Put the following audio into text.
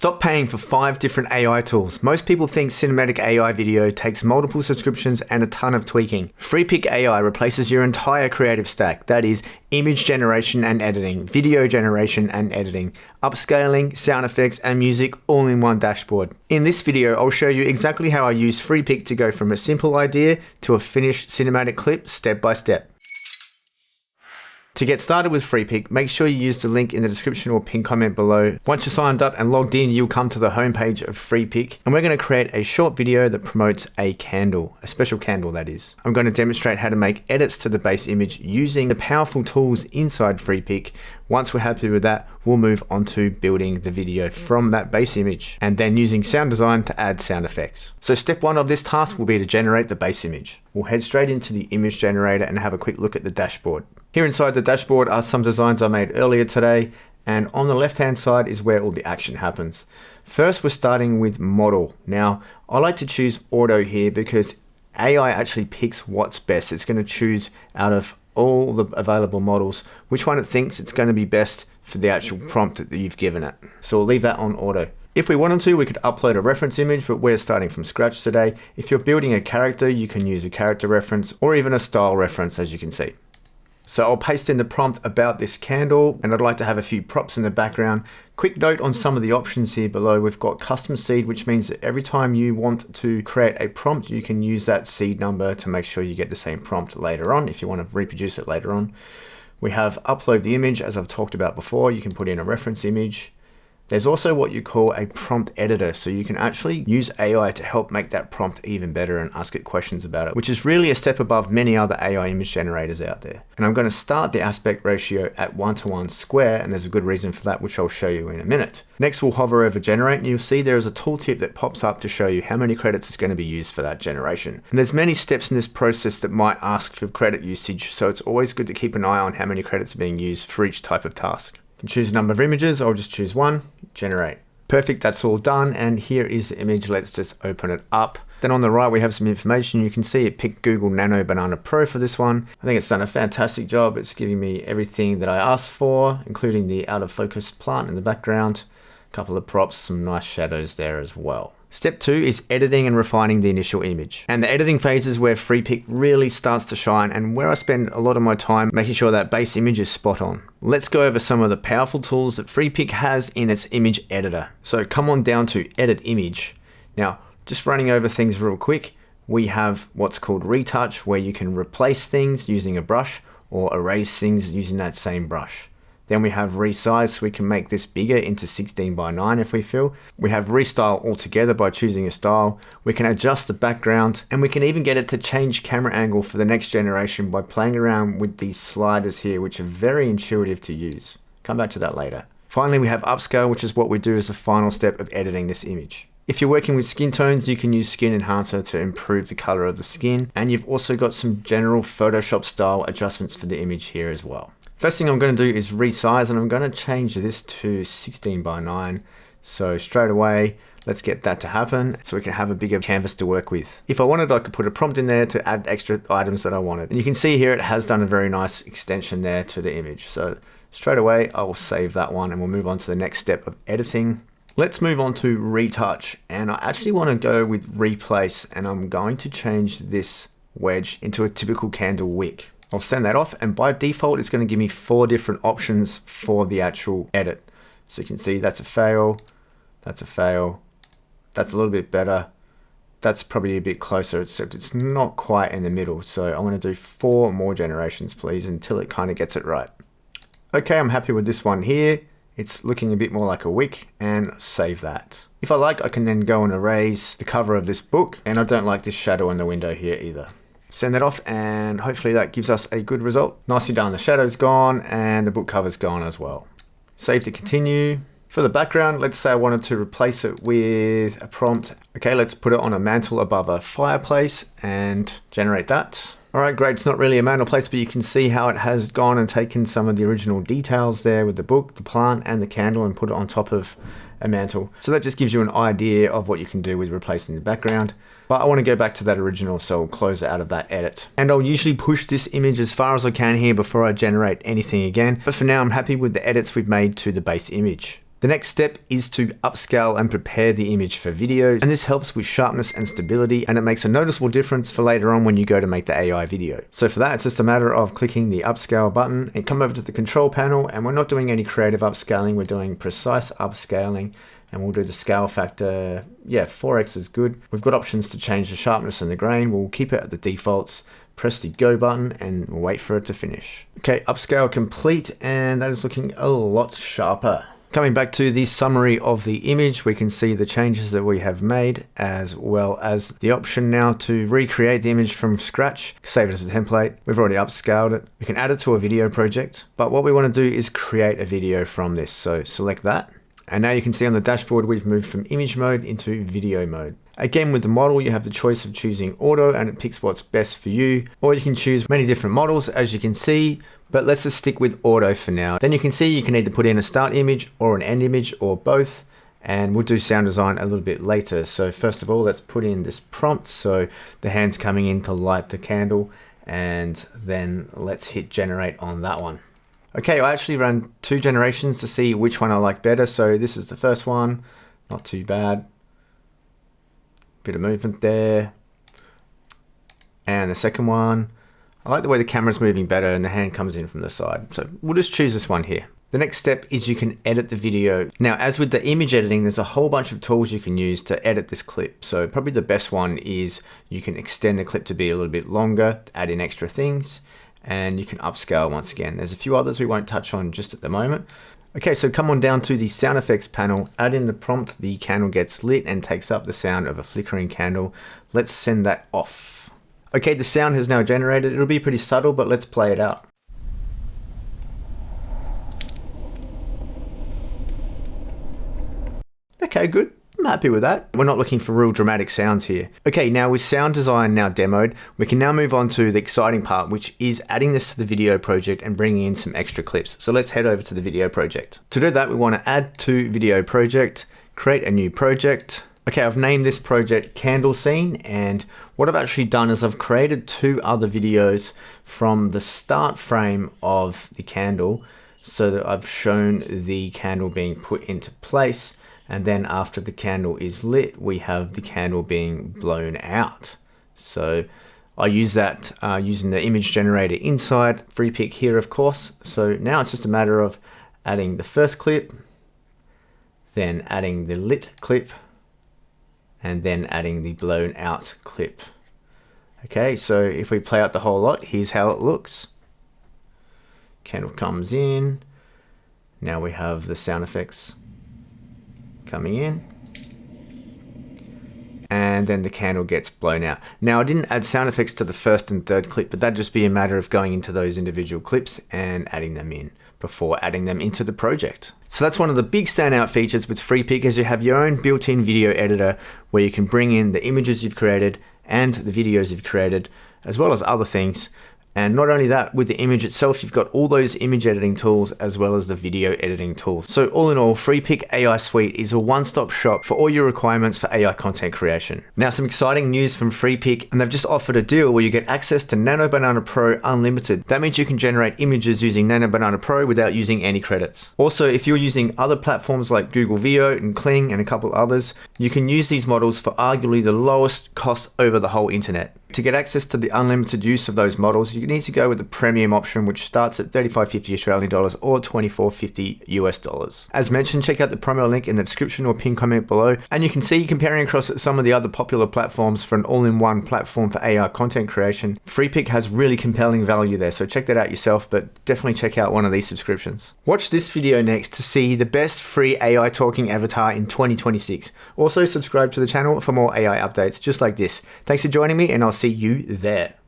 Stop paying for 5 different AI tools. Most people think cinematic AI video takes multiple subscriptions and a ton of tweaking. Freepik AI replaces your entire creative stack. That is image generation and editing, video generation and editing, upscaling, sound effects and music all in one dashboard. In this video, I'll show you exactly how I use Freepik to go from a simple idea to a finished cinematic clip step by step. To get started with Freepik, make sure you use the link in the description or pinned comment below. Once you're signed up and logged in, you'll come to the homepage of Freepik, and we're going to create a short video that promotes a candle, a special candle that is. I'm going to demonstrate how to make edits to the base image using the powerful tools inside Freepik. Once we're happy with that, we'll move on to building the video from that base image and then using sound design to add sound effects. So step 1 of this task will be to generate the base image. We'll head straight into the image generator and have a quick look at the dashboard. Here inside the dashboard are some designs I made earlier today, and on the left hand side is where all the action happens. First, we're starting with model. Now, I like to choose auto here because AI actually picks what's best. It's going to choose out of all the available models which one it thinks it's going to be best for the actual prompt that you've given it. So we'll leave that on auto. If we wanted to, we could upload a reference image, but we're starting from scratch today. If you're building a character, you can use a character reference or even a style reference, as you can see. So I'll paste in the prompt about this candle, and I'd like to have a few props in the background. Quick note on some of the options here below. We've got custom seed, which means that every time you want to create a prompt, you can use that seed number to make sure you get the same prompt later on if you want to reproduce it later on. We have upload the image, as I've talked about before. You can put in a reference image. There's also what you call a prompt editor, so you can actually use AI to help make that prompt even better and ask it questions about it, which is really a step above many other AI image generators out there. And I'm going to start the aspect ratio at 1:1 square, and there's a good reason for that, which I'll show you in a minute. Next, we'll hover over generate, and you'll see there is a tooltip that pops up to show you how many credits is going to be used for that generation. And there's many steps in this process that might ask for credit usage, so it's always good to keep an eye on how many credits are being used for each type of task. You can choose a number of images. I'll just choose one, generate. Perfect, that's all done. And here is the image. Let's just open it up. Then on the right, we have some information. You can see it picked Google Nano Banana Pro for this one. I think it's done a fantastic job. It's giving me everything that I asked for, including the out of focus plant in the background, a couple of props, some nice shadows there as well. Step 2 is editing and refining the initial image. And the editing phase is where Freepik really starts to shine and where I spend a lot of my time making sure that base image is spot on. Let's go over some of the powerful tools that Freepik has in its image editor. So come on down to edit image. Now, just running over things real quick, we have what's called retouch, where you can replace things using a brush or erase things using that same brush. Then we have resize, so we can make this bigger into 16:9 if we feel. We have restyle altogether by choosing a style. We can adjust the background, and we can even get it to change camera angle for the next generation by playing around with these sliders here, which are very intuitive to use. Come back to that later. Finally, we have upscale, which is what we do as the final step of editing this image. If you're working with skin tones, you can use Skin Enhancer to improve the color of the skin. And you've also got some general Photoshop style adjustments for the image here as well. First thing I'm going to do is resize, and I'm going to change this to 16:9. So straight away, let's get that to happen so we can have a bigger canvas to work with. If I wanted, I could put a prompt in there to add extra items that I wanted. And you can see here, it has done a very nice extension there to the image. So straight away, I will save that one and we'll move on to the next step of editing. Let's move on to retouch, and I actually want to go with replace, and I'm going to change this wedge into a typical candle wick. I'll send that off, and by default, it's going to give me 4 different options for the actual edit. So you can see that's a fail, that's a fail, that's a little bit better, that's probably a bit closer, except it's not quite in the middle. So I'm going to do 4 more generations, please, until it kind of gets it right. Okay, I'm happy with this one here. It's looking a bit more like a wick, and save that. If I like, I can then go and erase the cover of this book, and I don't like this shadow in the window here either. Send that off, and hopefully that gives us a good result. Nicely done, the shadow's gone and the book cover's gone as well. Save to continue. For the background, let's say I wanted to replace it with a prompt. Okay, let's put it on a mantle above a fireplace and generate that. All right, great, it's not really a mantelpiece, but you can see how it has gone and taken some of the original details there with the book, the plant, and the candle and put it on top of a mantle. So that just gives you an idea of what you can do with replacing the background. But I want to go back to that original, so I'll close it out of that edit. And I'll usually push this image as far as I can here before I generate anything again. But for now, I'm happy with the edits we've made to the base image. The next step is to upscale and prepare the image for video, and this helps with sharpness and stability, and it makes a noticeable difference for later on when you go to make the AI video. So for that, it's just a matter of clicking the upscale button and come over to the control panel, and we're not doing any creative upscaling, we're doing precise upscaling, and we'll do the scale factor. Yeah, 4x is good. We've got options to change the sharpness and the grain. We'll keep it at the defaults. Press the go button and wait for it to finish. Okay, upscale complete, and that is looking a lot sharper. Coming back to the summary of the image, we can see the changes that we have made, as well as the option now to recreate the image from scratch. Save it as a template. We've already upscaled it. We can add it to a video project, but what we want to do is create a video from this. So select that. And now you can see on the dashboard, we've moved from image mode into video mode. Again, with the model, you have the choice of choosing auto and it picks what's best for you, or you can choose many different models, as you can see, but let's just stick with auto for now. Then you can see you can either put in a start image or an end image or both, and we'll do sound design a little bit later. So first of all, let's put in this prompt. So the hand's coming in to light the candle, and then let's hit generate on that one. Okay, I actually ran 2 generations to see which one I like better. So this is the first one, not too bad. Bit of movement there. And the second one, I like the way the camera's moving better and the hand comes in from the side. So we'll just choose this one here. The next step is you can edit the video. Now, as with the image editing, there's a whole bunch of tools you can use to edit this clip. So probably the best one is you can extend the clip to be a little bit longer, add in extra things, and you can upscale once again. There's a few others we won't touch on just at the moment. Okay, so come on down to the sound effects panel, add in the prompt, the candle gets lit and takes up the sound of a flickering candle. Let's send that off. Okay, the sound has now generated. It'll be pretty subtle, but let's play it out. Okay, good. I'm happy with that. We're not looking for real dramatic sounds here. Okay, now with sound design now demoed, we can now move on to the exciting part, which is adding this to the video project and bringing in some extra clips. So let's head over to the video project. To do that, we want to add to video project, create a new project. Okay, I've named this project Candle Scene, and what I've actually done is I've created 2 other videos from the start frame of the candle, so that I've shown the candle being put into place. And then after the candle is lit, we have the candle being blown out. So I use that using the image generator inside Freepik here, of course. So now it's just a matter of adding the first clip, then adding the lit clip, and then adding the blown out clip. Okay, so if we play out the whole lot, here's how it looks. Candle comes in. Now we have the sound effects coming in, and then the candle gets blown out. Now, I didn't add sound effects to the first and third clip, but that'd just be a matter of going into those individual clips and adding them in before adding them into the project. So that's one of the big standout features with Freepik, is you have your own built-in video editor where you can bring in the images you've created and the videos you've created, as well as other things. And not only that, with the image itself, you've got all those image editing tools as well as the video editing tools. So all in all, Freepik AI Suite is a one-stop shop for all your requirements for AI content creation. Now, some exciting news from Freepik, and they've just offered a deal where you get access to Nano Banana Pro Unlimited. That means you can generate images using Nano Banana Pro without using any credits. Also, if you're using other platforms like Google Veo and Kling and a couple others, you can use these models for arguably the lowest cost over the whole internet. To get access to the unlimited use of those models, you need to go with the premium option, which starts at $35.50 Australian dollars or $24.50 US dollars. As mentioned, check out the promo link in the description or pinned comment below, and you can see, comparing across some of the other popular platforms for an all-in-one platform for AI content creation, Freepik has really compelling value there, so check that out yourself, but definitely check out one of these subscriptions. Watch this video next to see the best free AI talking avatar in 2026. Also, subscribe to the channel for more AI updates just like this. Thanks for joining me, and I'll see you there.